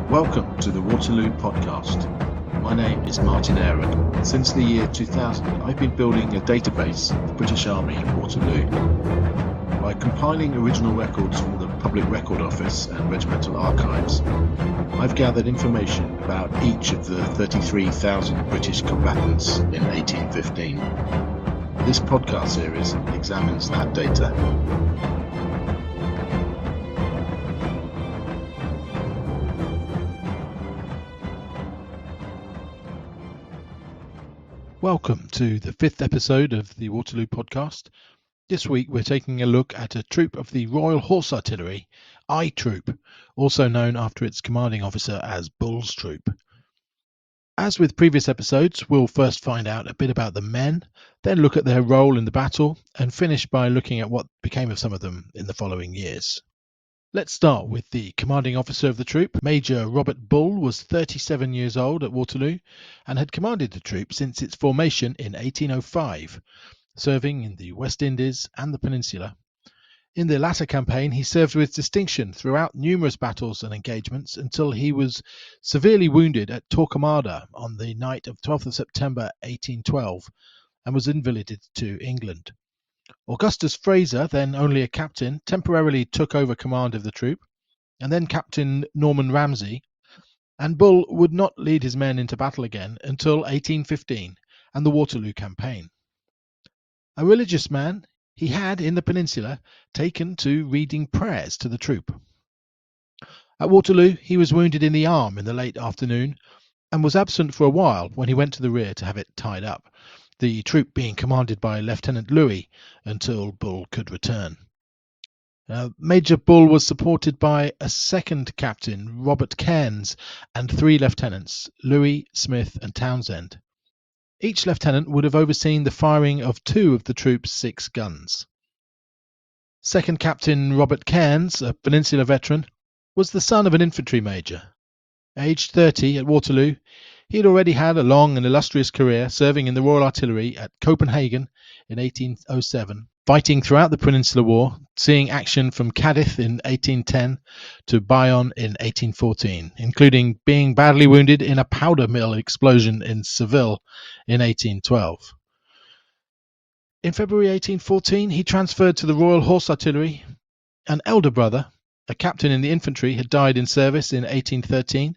Welcome to the Waterloo podcast. My name is Martin Aaron. Since the year 2000, I've been building a database of the British Army at Waterloo. By compiling original records from the Public Record Office and Regimental Archives, I've gathered information about each of the 33,000 British combatants in 1815. This podcast series examines that data. Welcome to the 5th episode of the Waterloo podcast. This week we're taking a look at a troop of the Royal Horse Artillery, I Troop, also known after its commanding officer as Bull's Troop. As with previous episodes, we'll first find out a bit about the men, then look at their role in the battle, and finish by looking at what became of some of them in the following years. Let's start with the commanding officer of the troop. Major Robert Bull was 37 years old at Waterloo and had commanded the troop since its formation in 1805, serving in the West Indies and the Peninsula. In the latter campaign, he served with distinction throughout numerous battles and engagements until he was severely wounded at Torquemada on the night of 12th of September 1812 and was invalided to England. Augustus Fraser, then only a captain, temporarily took over command of the troop, and then Captain Norman Ramsay, and Bull would not lead his men into battle again until 1815 and the Waterloo campaign. A religious man, he had, in the Peninsula, taken to reading prayers to the troop. At Waterloo, he was wounded in the arm in the late afternoon and was absent for a while when he went to the rear to have it tied up, the troop being commanded by Lieutenant Louis until Bull could return. Major Bull was supported by a second captain, Robert Cairns, and 3 lieutenants, Louis, Smith and Townsend. Each lieutenant would have overseen the firing of 2 of the troop's 6 guns. Second Captain Robert Cairns, a Peninsula veteran, was the son of an infantry major. Aged 30 at Waterloo, he had already had a long and illustrious career serving in the Royal Artillery at Copenhagen in 1807, fighting throughout the Peninsula War, seeing action from Cadiz in 1810 to Bayonne in 1814, including being badly wounded in a powder mill explosion in Seville in 1812. In February 1814, he transferred to the Royal Horse Artillery. An elder brother, a captain in the infantry, had died in service in 1813,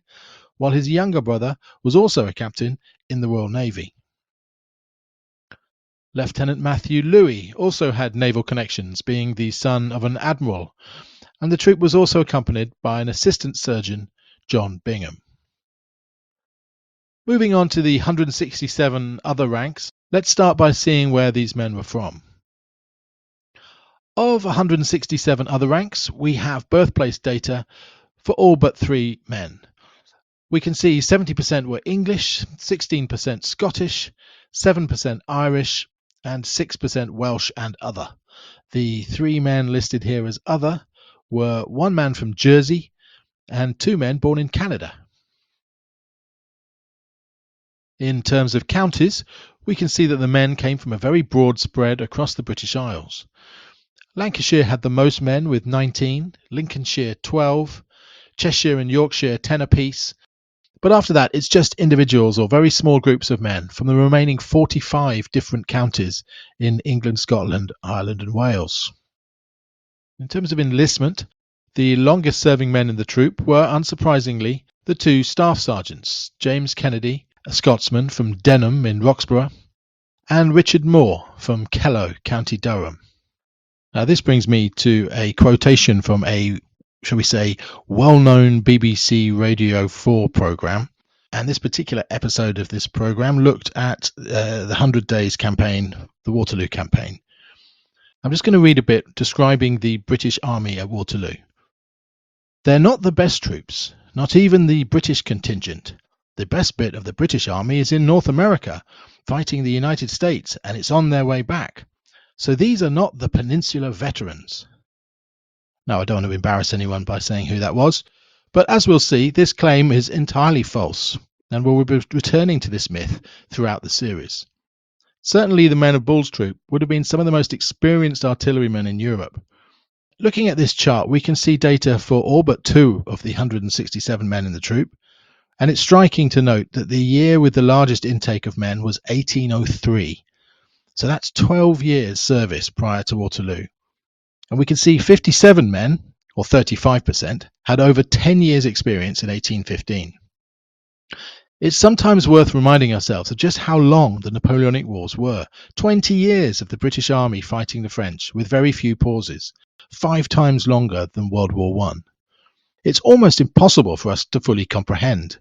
while his younger brother was also a captain in the Royal Navy. Lieutenant Matthew Louis also had naval connections, being the son of an admiral, and the troop was also accompanied by an assistant surgeon, John Bingham. Moving on to the 167 other ranks, let's start by seeing where these men were from. Of 167 other ranks, we have birthplace data for all but 3 men. We can see 70% were English, 16% Scottish, 7% Irish, and 6% Welsh and other. The 3 men listed here as other were 1 man from Jersey and 2 men born in Canada. In terms of counties, we can see that the men came from a very broad spread across the British Isles. Lancashire had the most men with 19, Lincolnshire 12, Cheshire and Yorkshire 10 apiece, but after that it's just individuals or very small groups of men from the remaining 45 different counties in England, Scotland, Ireland and Wales. In terms of enlistment, the longest serving men in the troop were, unsurprisingly, the 2 staff sergeants, James Kennedy, a Scotsman from Denham in Roxburgh, and Richard Moore from Kellow, County Durham. Now this brings me to a quotation from a, shall we say, well-known BBC Radio 4 programme, and this particular episode of this programme looked at the 100 Days campaign, the Waterloo campaign. I'm just going to read a bit describing the British Army at Waterloo. They're not the best troops, not even the British contingent. The best bit of the British Army is in North America, fighting the United States, and it's on their way back. So these are not the Peninsula veterans. Now, I don't want to embarrass anyone by saying who that was, but as we'll see, this claim is entirely false, and we'll be returning to this myth throughout the series. Certainly the men of Bull's troop would have been some of the most experienced artillerymen in Europe. Looking at this chart, we can see data for all but 2 of the 167 men in the troop, and it's striking to note that the year with the largest intake of men was 1803. So that's 12 years service prior to Waterloo. And we can see 57 men, or 35%, had over 10 years experience in 1815. It's sometimes worth reminding ourselves of just how long the Napoleonic Wars were. 20 years of the British Army fighting the French with very few pauses, 5 times longer than World War I. It's almost impossible for us to fully comprehend.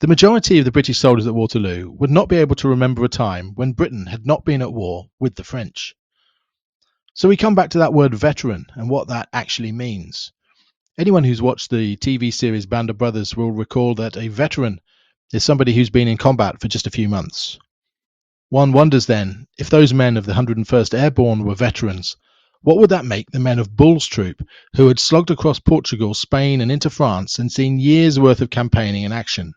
The majority of the British soldiers at Waterloo would not be able to remember a time when Britain had not been at war with the French. So we come back to that word veteran and what that actually means. Anyone who's watched the TV series Band of Brothers will recall that a veteran is somebody who's been in combat for just a few months. One wonders then, if those men of the 101st Airborne were veterans, what would that make the men of Bull's troop, who had slogged across Portugal, Spain and into France and seen years' worth of campaigning and action?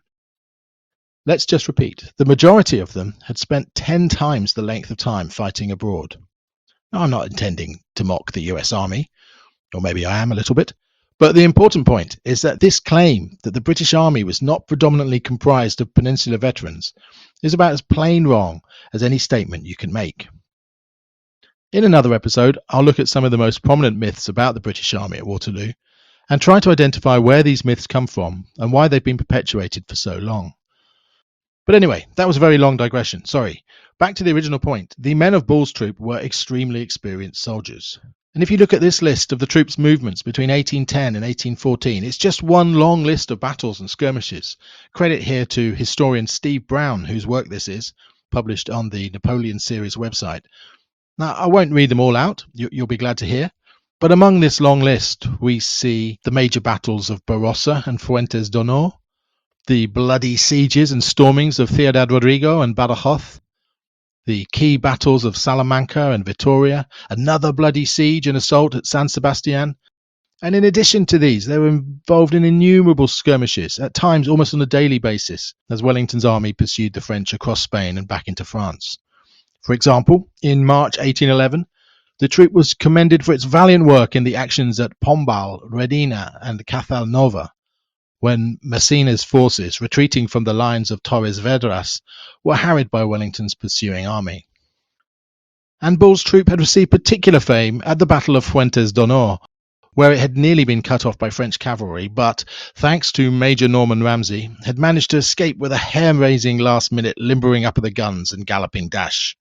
Let's just repeat, the majority of them had spent 10 times the length of time fighting abroad. Now, I'm not intending to mock the US Army, or maybe I am a little bit, but the important point is that this claim that the British Army was not predominantly comprised of Peninsula veterans is about as plain wrong as any statement you can make. In another episode, I'll look at some of the most prominent myths about the British Army at Waterloo and try to identify where these myths come from and why they've been perpetuated for so long. But anyway, that was a very long digression, sorry. Back to the original point, the men of Bull's troop were extremely experienced soldiers. And if you look at this list of the troops' movements between 1810 and 1814, it's just one long list of battles and skirmishes. Credit here to historian Steve Brown, whose work this is, published on the Napoleon series website. Now, I won't read them all out, you'll be glad to hear. But among this long list, we see the major battles of Barossa and Fuentes d'Onor, the bloody sieges and stormings of Ciudad Rodrigo and Badajoz, the key battles of Salamanca and Vitoria, another bloody siege and assault at San Sebastian, and in addition to these, they were involved in innumerable skirmishes, at times almost on a daily basis, as Wellington's army pursued the French across Spain and back into France. For example, in March 1811, the troop was commended for its valiant work in the actions at Pombal, Redina, and Cazalnova, when Massina's forces, retreating from the lines of Torres Vedras, were harried by Wellington's pursuing army. And Bull's troop had received particular fame at the Battle of Fuentes d'Onor, where it had nearly been cut off by French cavalry, but, thanks to Major Norman Ramsay, had managed to escape with a hair-raising last-minute limbering up of the guns and galloping dash.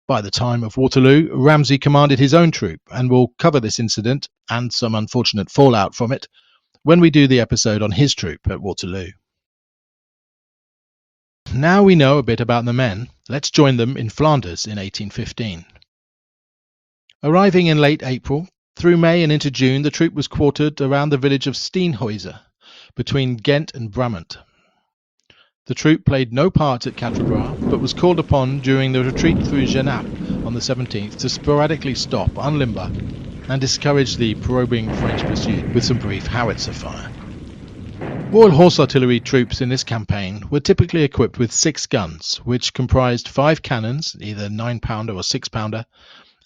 By the time of Waterloo, Ramsay commanded his own troop, and we'll cover this incident, and some unfortunate fallout from it, when we do the episode on his troop at Waterloo. Now we know a bit about the men, let's join them in Flanders in 1815. Arriving in late April, through May and into June, the troop was quartered around the village of Steenhuizen, between Ghent and Brabant. The troop played no part at Quatre Bras, but was called upon during the retreat through Genappe on the 17th to sporadically stop, unlimber, and discourage the probing French pursuit with some brief howitzer fire. Royal Horse Artillery troops in this campaign were typically equipped with 6 guns, which comprised 5 cannons, either 9-pounder or 6-pounder,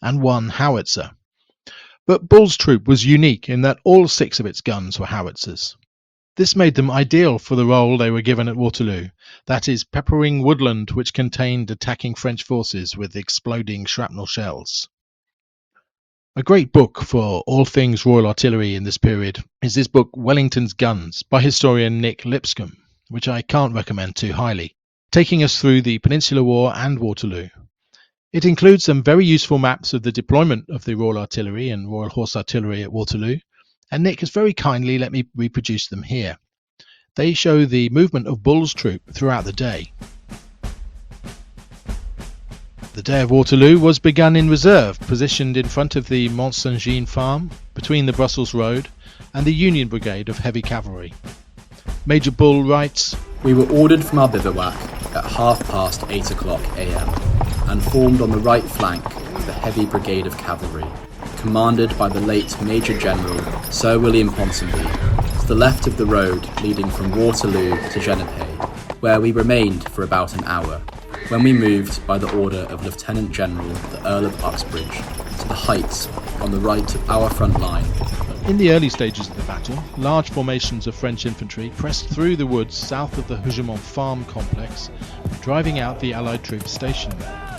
and 1 howitzer. But Bull's troop was unique in that all 6 of its guns were howitzers. This made them ideal for the role they were given at Waterloo, that is, peppering woodland which contained attacking French forces with exploding shrapnel shells. A great book for all things Royal Artillery in this period is this book Wellington's Guns by historian Nick Lipscomb, which I can't recommend too highly, taking us through the Peninsula War and Waterloo. It includes some very useful maps of the deployment of the Royal Artillery and Royal Horse Artillery at Waterloo, and Nick has very kindly let me reproduce them here. They show the movement of Bull's troop throughout the day. The day of Waterloo was begun in reserve, positioned in front of the Mont Saint-Jean farm, between the Brussels Road and the Union Brigade of Heavy Cavalry. Major Bull writes, "We were ordered from our bivouac at 8:30 a.m. and formed on the right flank of the Heavy Brigade of Cavalry, commanded by the late Major General Sir William Ponsonby, to the left of the road leading from Waterloo to Genappe, where we remained for about an hour, when we moved by the order of Lieutenant General the Earl of Uxbridge to the heights on the right of our front line. In the early stages of the battle, large formations of French infantry pressed through the woods south of the Hougoumont farm complex, driving out the Allied troops stationed there.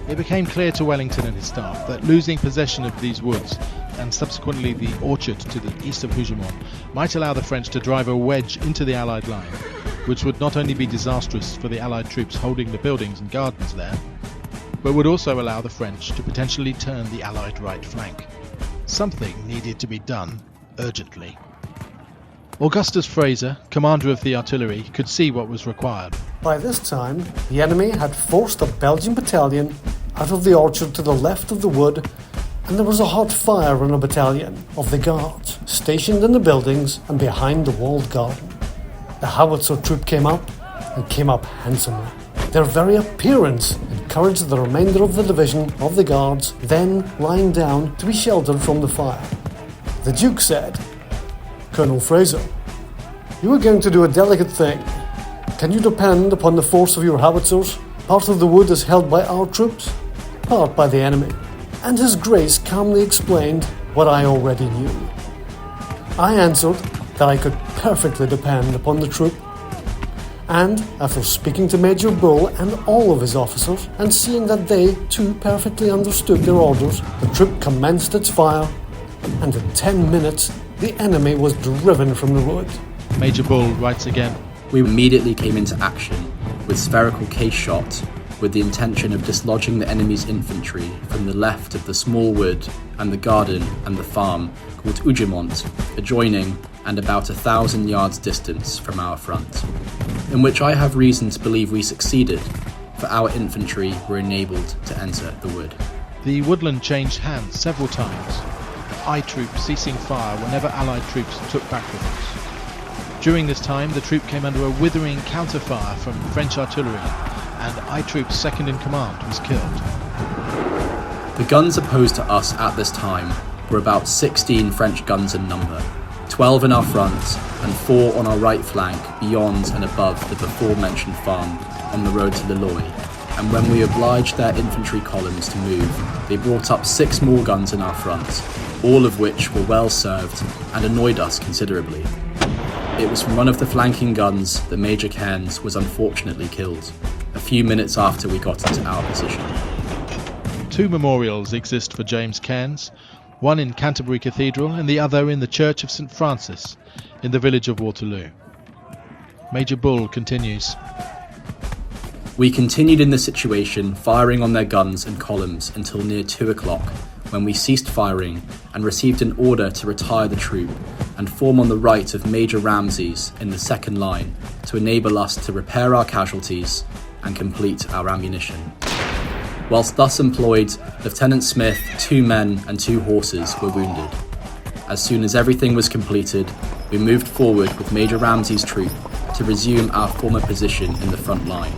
It became clear to Wellington and his staff that losing possession of these woods, and subsequently the orchard to the east of Hougoumont, might allow the French to drive a wedge into the Allied line, which would not only be disastrous for the Allied troops holding the buildings and gardens there, but would also allow the French to potentially turn the Allied right flank. Something needed to be done urgently. Augustus Fraser, commander of the artillery, could see what was required. By this time, the enemy had forced a Belgian battalion out of the orchard to the left of the wood, and there was a hot fire on a battalion of the Guards, stationed in the buildings and behind the walled garden. The howitzer troop came up handsomely. Their very appearance encouraged the remainder of the division of the Guards, then lying down to be sheltered from the fire. The Duke said, "Colonel Fraser, you are going to do a delicate thing. Can you depend upon the force of your howitzers? Part of the wood is held by our troops, part by the enemy." And His Grace calmly explained what I already knew. I answered that I could perfectly depend upon the troop, and after speaking to Major Bull and all of his officers, and seeing that they too perfectly understood their orders, the troop commenced its fire, and in 10 minutes the enemy was driven from the wood. Major Bull writes again, We immediately came into action with spherical case shot, with the intention of dislodging the enemy's infantry from the left of the small wood and the garden and the farm called Hougoumont, adjoining and about 1,000 yards distance from our front, in which I have reason to believe we succeeded, for our infantry were enabled to enter the wood. The woodland changed hands several times, I Troop ceasing fire whenever Allied troops took back the woods. During this time, the troop came under a withering counter-fire from French artillery, and I Troop's second in command was killed. The guns opposed to us at this time were about 16 French guns in number, 12 in our front and 4 on our right flank beyond and above the before-mentioned farm on the road to Lilloy, and when we obliged their infantry columns to move, they brought up 6 more guns in our front, all of which were well served and annoyed us considerably. It was from one of the flanking guns that Major Cairns was unfortunately killed, a few minutes after we got into our position. 2 memorials exist for James Cairns, one in Canterbury Cathedral and the other in the Church of St. Francis in the village of Waterloo. Major Bull continues. We continued in this situation, firing on their guns and columns until near 2 o'clock, when we ceased firing and received an order to retire the troop and form on the right of Major Ramsay's in the second line to enable us to repair our casualties and complete our ammunition. Whilst thus employed, Lieutenant Smith, 2 men and 2 horses were wounded. As soon as everything was completed, we moved forward with Major Ramsay's troop to resume our former position in the front line.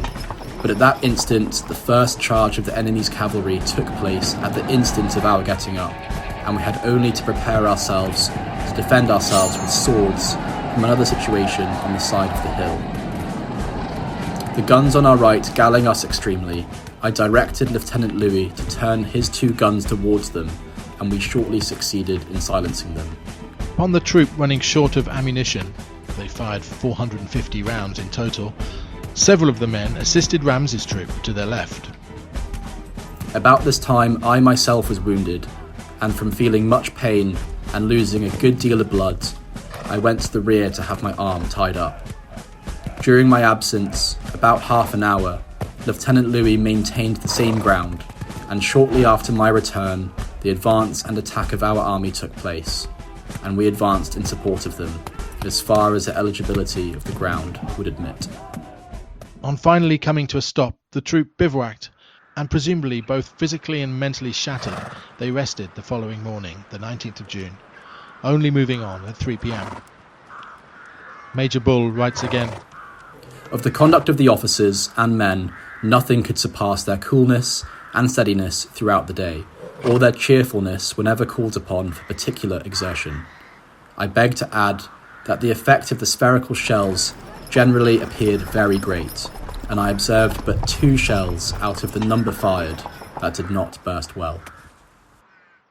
But at that instant, the first charge of the enemy's cavalry took place at the instant of our getting up, and we had only to prepare ourselves to defend ourselves with swords from another situation on the side of the hill. The guns on our right galling us extremely, I directed Lieutenant Louis to turn his 2 guns towards them, and we shortly succeeded in silencing them. Upon the troop running short of ammunition, they fired 450 rounds in total, several of the men assisted Ramsay's troop to their left. About this time I myself was wounded, and from feeling much pain and losing a good deal of blood, I went to the rear to have my arm tied up. During my absence, about half an hour, Lieutenant Louis maintained the same ground, and shortly after my return, the advance and attack of our army took place, and we advanced in support of them, as far as the eligibility of the ground would admit. On finally coming to a stop, the troop bivouacked, and presumably both physically and mentally shattered, they rested the following morning, the 19th of June, only moving on at 3 p.m. Major Bull writes again, Of the conduct of the officers and men, nothing could surpass their coolness and steadiness throughout the day, or their cheerfulness whenever called upon for particular exertion. I beg to add that the effect of the spherical shells generally appeared very great, and I observed but 2 shells out of the number fired that did not burst well.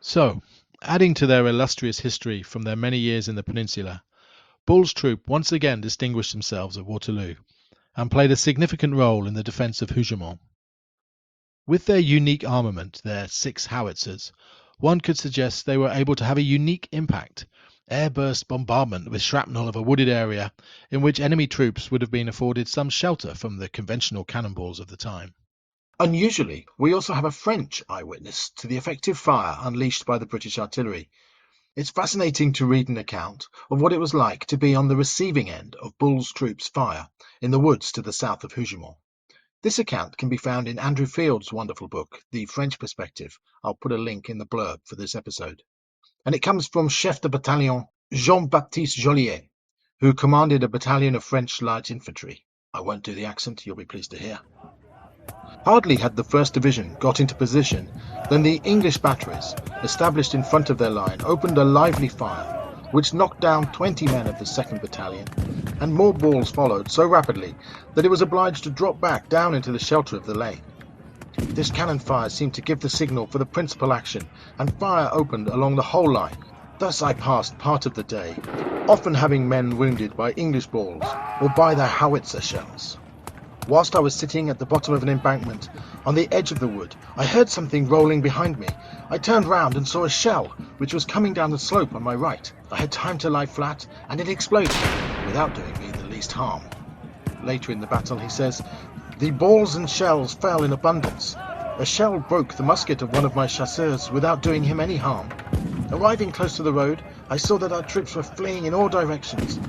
So, adding to their illustrious history from their many years in the peninsula, Bull's troop once again distinguished themselves at Waterloo and played a significant role in the defence of Hougoumont. With their unique armament, their 6 howitzers, one could suggest they were able to have a unique impact, airburst bombardment with shrapnel of a wooded area in which enemy troops would have been afforded some shelter from the conventional cannonballs of the time. Unusually, we also have a French eyewitness to the effective fire unleashed by the British artillery. It's fascinating to read an account of what it was like to be on the receiving end of Bull's troops' fire in the woods to the south of Hougoumont. This account can be found in Andrew Field's wonderful book, The French Perspective. I'll put a link in the blurb for this episode. And it comes from Chef de Bataillon Jean-Baptiste Joliet, who commanded a battalion of French light infantry. I won't do the accent, you'll be pleased to hear. Hardly had the 1st Division got into position than the English batteries, established in front of their line, opened a lively fire, which knocked down 20 men of the 2nd Battalion, and more balls followed so rapidly that it was obliged to drop back down into the shelter of the lane. This cannon fire seemed to give the signal for the principal action, and fire opened along the whole line. Thus I passed part of the day, often having men wounded by English balls or by their howitzer shells. Whilst I was sitting at the bottom of an embankment on the edge of the wood, I heard something rolling behind me. I turned round and saw a shell which was coming down the slope on my right. I had time to lie flat, and it exploded without doing me the least harm. Later in the battle, he says, the balls and shells fell in abundance. A shell broke the musket of one of my chasseurs without doing him any harm. Arriving close to the road, I saw that our troops were fleeing in all directions,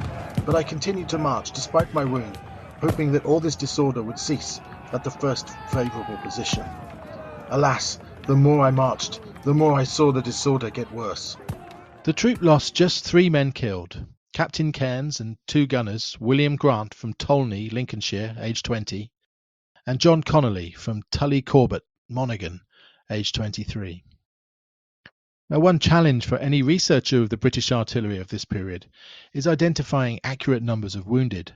but I continued to march despite my wound, hoping that all this disorder would cease at the first favourable position. Alas, the more I marched, the more I saw the disorder get worse. The troop lost just 3 men killed, Captain Cairns and 2 gunners, William Grant from Tolney, Lincolnshire, aged 20, and John Connolly from Tully Corbett, Monaghan, aged 23. Now, one challenge for any researcher of the British artillery of this period is identifying accurate numbers of wounded.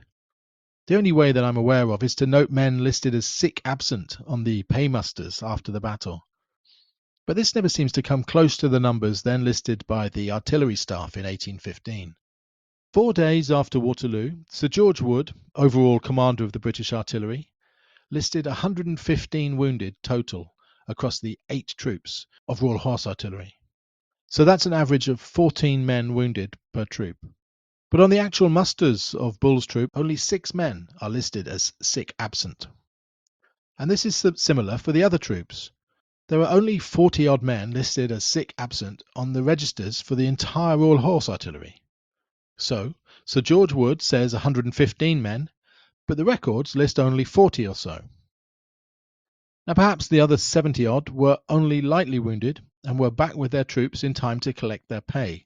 The only way that I'm aware of is to note men listed as sick absent on the paymusters after the battle. But this never seems to come close to the numbers then listed by the artillery staff in 1815. 4 days after Waterloo, Sir George Wood, overall commander of the British artillery, listed 115 wounded total across the 8 troops of Royal Horse Artillery. So that's an average of 14 men wounded per troop. But on the actual musters of Bull's troop, only 6 men are listed as sick absent. And this is similar for the other troops. There are only 40-odd men listed as sick absent on the registers for the entire Royal Horse Artillery. So, Sir George Wood says 115 men, but the records list only 40 or so. Now perhaps the other 70-odd were only lightly wounded and were back with their troops in time to collect their pay.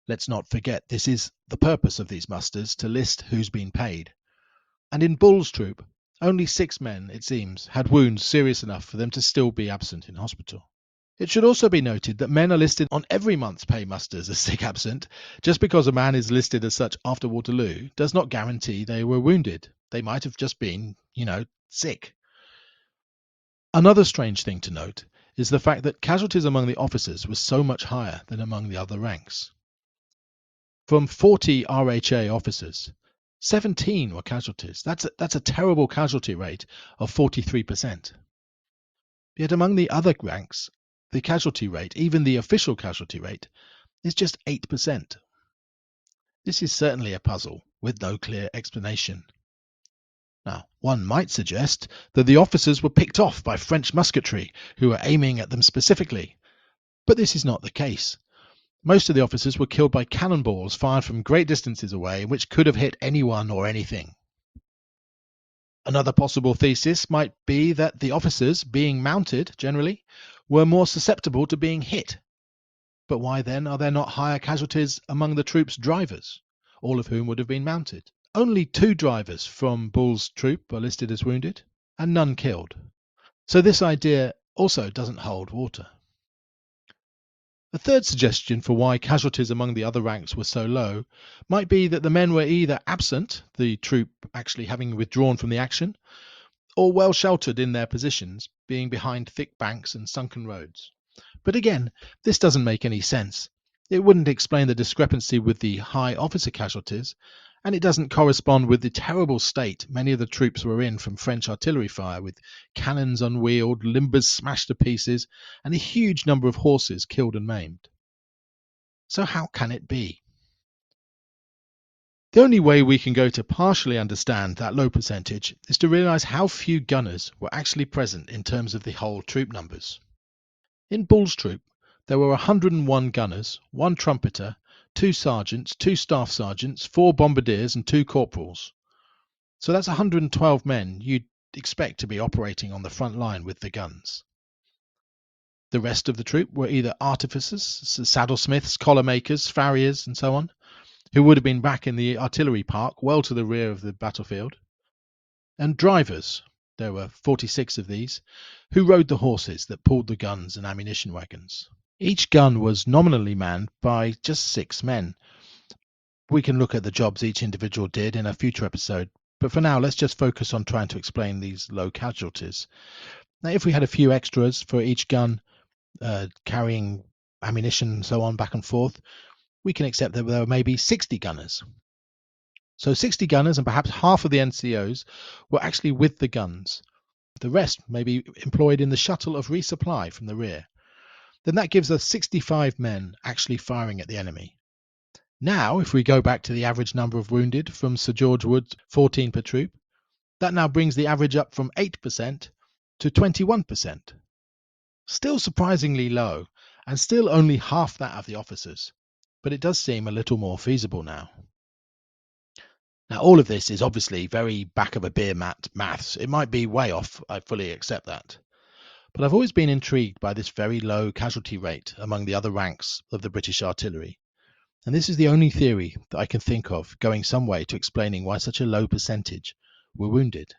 Let's not forget this is the purpose of these musters, to list who's been paid. And in Bull's troop, only 6 men, it seems, had wounds serious enough for them to still be absent in hospital. It should also be noted that men are listed on every month's pay musters as sick absent. Just because a man is listed as such after Waterloo does not guarantee they were wounded. They might have just been, sick. Another strange thing to note is the fact that casualties among the officers was so much higher than among the other ranks. From 40 RHA officers, 17 were casualties. That's a terrible casualty rate of 43%. Yet among the other ranks, the casualty rate, even the official casualty rate, is just 8%. This is certainly a puzzle with no clear explanation. Now, one might suggest that the officers were picked off by French musketry who were aiming at them specifically, but this is not the case. Most of the officers were killed by cannonballs fired from great distances away, which could have hit anyone or anything. Another possible thesis might be that the officers, being mounted generally, were more susceptible to being hit. But why then are there not higher casualties among the troops' drivers, all of whom would have been mounted? Only 2 drivers from Bull's troop are listed as wounded, and none killed. So this idea also doesn't hold water. A third suggestion for why casualties among the other ranks were so low might be that the men were either absent, the troop actually having withdrawn from the action, or well sheltered in their positions, being behind thick banks and sunken roads. But again, this doesn't make any sense. It wouldn't explain the discrepancy with the high officer casualties, and it doesn't correspond with the terrible state many of the troops were in from French artillery fire, with cannons unwheeled, limbers smashed to pieces, and a huge number of horses killed and maimed. So how can it be? The only way we can go to partially understand that low percentage is to realise how few gunners were actually present in terms of the whole troop numbers. In Bull's troop, there were 101 gunners, 1 trumpeter, 2 sergeants, 2 staff sergeants, 4 bombardiers and 2 corporals. So that's 112 men you'd expect to be operating on the front line with the guns. The rest of the troop were either artificers, saddlesmiths, collar makers, farriers and so on, who would have been back in the artillery park well to the rear of the battlefield, and drivers, there were 46 of these, who rode the horses that pulled the guns and ammunition wagons. Each gun was nominally manned by just 6 men. We can look at the jobs each individual did in a future episode, but for now let's just focus on trying to explain these low casualties. Now, if we had a few extras for each gun carrying ammunition and so on back and forth, we can accept that there were maybe 60 gunners. So 60 gunners and perhaps half of the NCOs were actually with the guns. The rest may be employed in the shuttle of resupply from the rear. Then that gives us 65 men actually firing at the enemy. Now, if we go back to the average number of wounded from Sir George Wood's 14 per troop, that now brings the average up from 8% to 21%. Still surprisingly low, and still only half that of the officers. But it does seem a little more feasible now. Now, all of this is obviously very back of a beer maths. It might be way off, I fully accept that. But I've always been intrigued by this very low casualty rate among the other ranks of the British artillery. And this is the only theory that I can think of going some way to explaining why such a low percentage were wounded.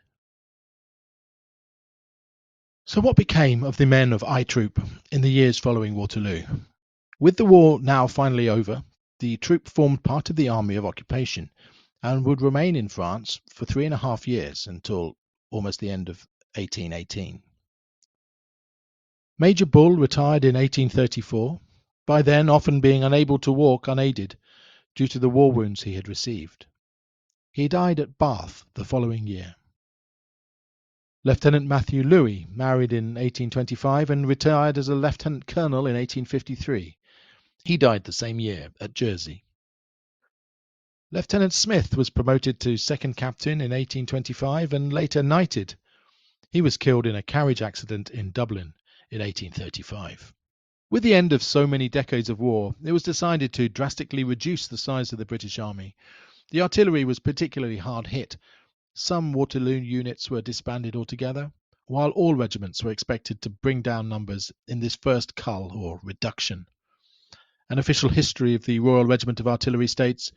So what became of the men of I Troop in the years following Waterloo? With the war now finally over, the troop formed part of the Army of Occupation and would remain in France for 3.5 years until almost the end of 1818. Major Bull retired in 1834, by then often being unable to walk unaided due to the war wounds he had received. He died at Bath the following year. Lieutenant Matthew Louis married in 1825 and retired as a lieutenant colonel in 1853. He died the same year at Jersey. Lieutenant Smith was promoted to second captain in 1825 and later knighted. He was killed in a carriage accident in Dublin in 1835. With the end of so many decades of war, it was decided to drastically reduce the size of the British Army. The artillery was particularly hard hit. Some Waterloo units were disbanded altogether, while all regiments were expected to bring down numbers in this first cull or reduction. An official history of the Royal Regiment of Artillery states,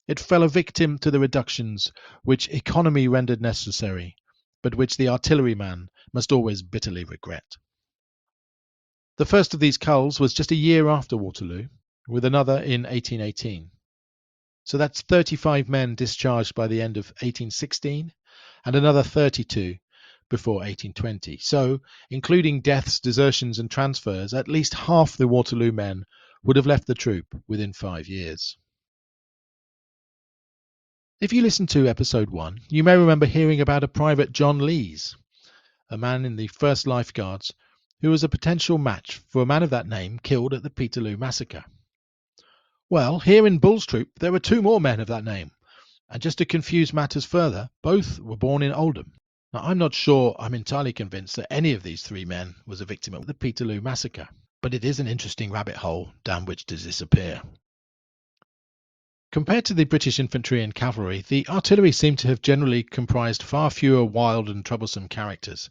"It fell a victim to the reductions which economy rendered necessary, but which the artilleryman must always bitterly regret." The first of these culls was just a year after Waterloo, with another in 1818. So that's 35 men discharged by the end of 1816 and another 32 before 1820. So, including deaths, desertions and transfers, at least half the Waterloo men would have left the troop within 5 years. If you listen to episode 1, you may remember hearing about a Private John Lees, a man in the 1st Life Guards who was a potential match for a man of that name killed at the Peterloo Massacre. Well, here in Bull's troop, there were 2 more men of that name, and just to confuse matters further, both were born in Oldham. Now, I'm not sure I'm entirely convinced that any of these 3 men was a victim of the Peterloo Massacre, but it is an interesting rabbit hole down which to disappear. Compared to the British infantry and cavalry, the artillery seemed to have generally comprised far fewer wild and troublesome characters.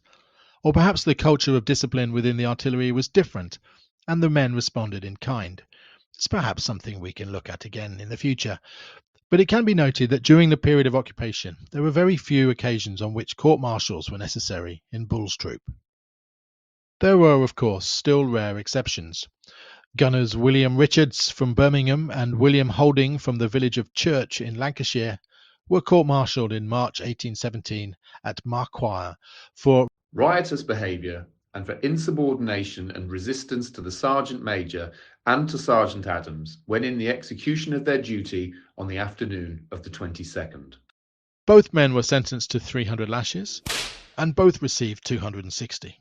Or perhaps the culture of discipline within the artillery was different, and the men responded in kind. It's perhaps something we can look at again in the future. But it can be noted that during the period of occupation, there were very few occasions on which court-martials were necessary in Bull's troop. There were, of course, still rare exceptions. Gunners William Richards from Birmingham and William Holding from the village of Church in Lancashire were court-martialed in March 1817 at Marquire for riotous behaviour and for insubordination and resistance to the Sergeant Major and to Sergeant Adams when in the execution of their duty on the afternoon of the 22nd. Both men were sentenced to 300 lashes, and both received 260.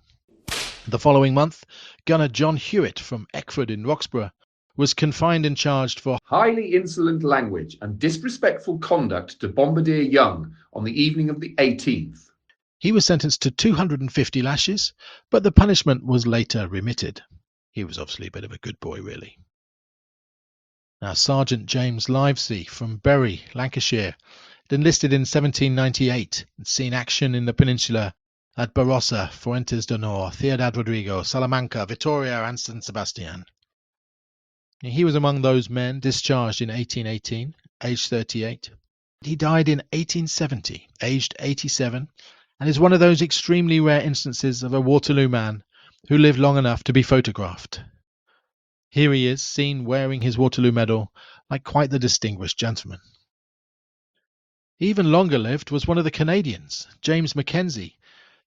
The following month, Gunner John Hewitt from Eckford in Roxburgh was confined and charged for highly insolent language and disrespectful conduct to Bombardier Young on the evening of the 18th. He was sentenced to 250 lashes, but the punishment was later remitted. He was obviously a bit of a good boy, really. Now, Sergeant James Livesey from Bury, Lancashire, had enlisted in 1798 and seen action in the Peninsula at Barossa, Fuentes de Nor, Ciudad Rodrigo, Salamanca, Vitoria and San Sebastian. He was among those men discharged in 1818, aged 38. He died in 1870, aged 87, and is one of those extremely rare instances of a Waterloo man who lived long enough to be photographed. Here he is, seen wearing his Waterloo medal like quite the distinguished gentleman. Even longer lived was one of the Canadians, James Mackenzie,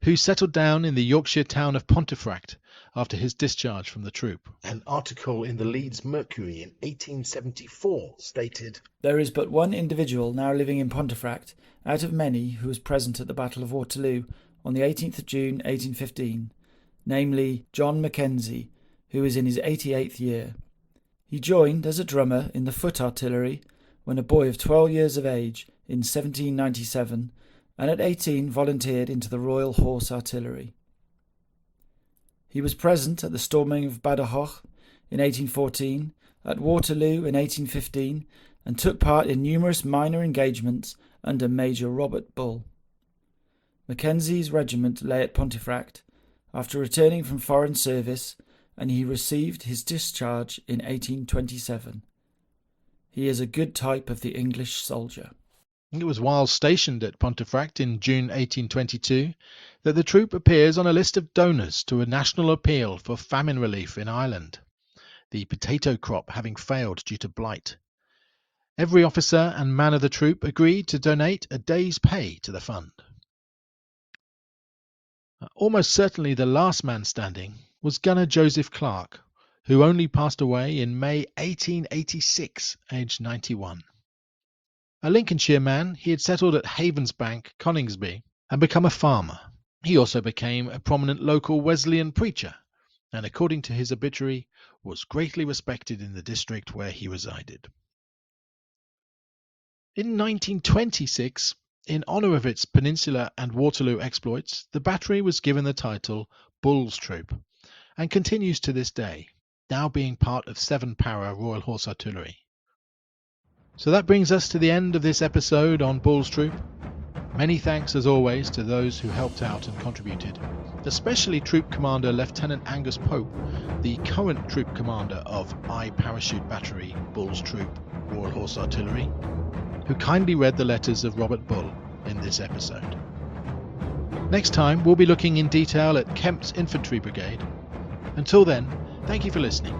who settled down in the Yorkshire town of Pontefract after his discharge from the troop. An article in the Leeds Mercury in 1874 stated, "There is but one individual now living in Pontefract out of many who was present at the Battle of Waterloo on the 18th of June 1815, namely John Mackenzie, who is in his 88th year. He joined as a drummer in the foot artillery when a boy of 12 years of age in 1797, and at 18 volunteered into the Royal Horse Artillery. He was present at the storming of Badajoz in 1814, at Waterloo in 1815, and took part in numerous minor engagements under Major Robert Bull. Mackenzie's regiment lay at Pontefract after returning from foreign service, and he received his discharge in 1827. He is a good type of the English soldier." It was while stationed at Pontefract in June 1822 that the troop appears on a list of donors to a national appeal for famine relief in Ireland, the potato crop having failed due to blight. Every officer and man of the troop agreed to donate a day's pay to the fund. Almost certainly the last man standing was Gunner Joseph Clark, who only passed away in May 1886, aged 91. A Lincolnshire man, he had settled at Havensbank, Coningsby, and become a farmer. He also became a prominent local Wesleyan preacher, and according to his obituary, was greatly respected in the district where he resided. In 1926, in honour of its Peninsula and Waterloo exploits, the battery was given the title Bull's Troop, and continues to this day, now being part of 7 Para Royal Horse Artillery. So that brings us to the end of this episode on Bull's Troop. Many thanks as always to those who helped out and contributed, especially Troop Commander Lieutenant Angus Pope, the current Troop Commander of I Parachute Battery, Bull's Troop, Royal Horse Artillery, who kindly read the letters of Robert Bull in this episode. Next time we'll be looking in detail at Kempt's Infantry Brigade. Until then, thank you for listening.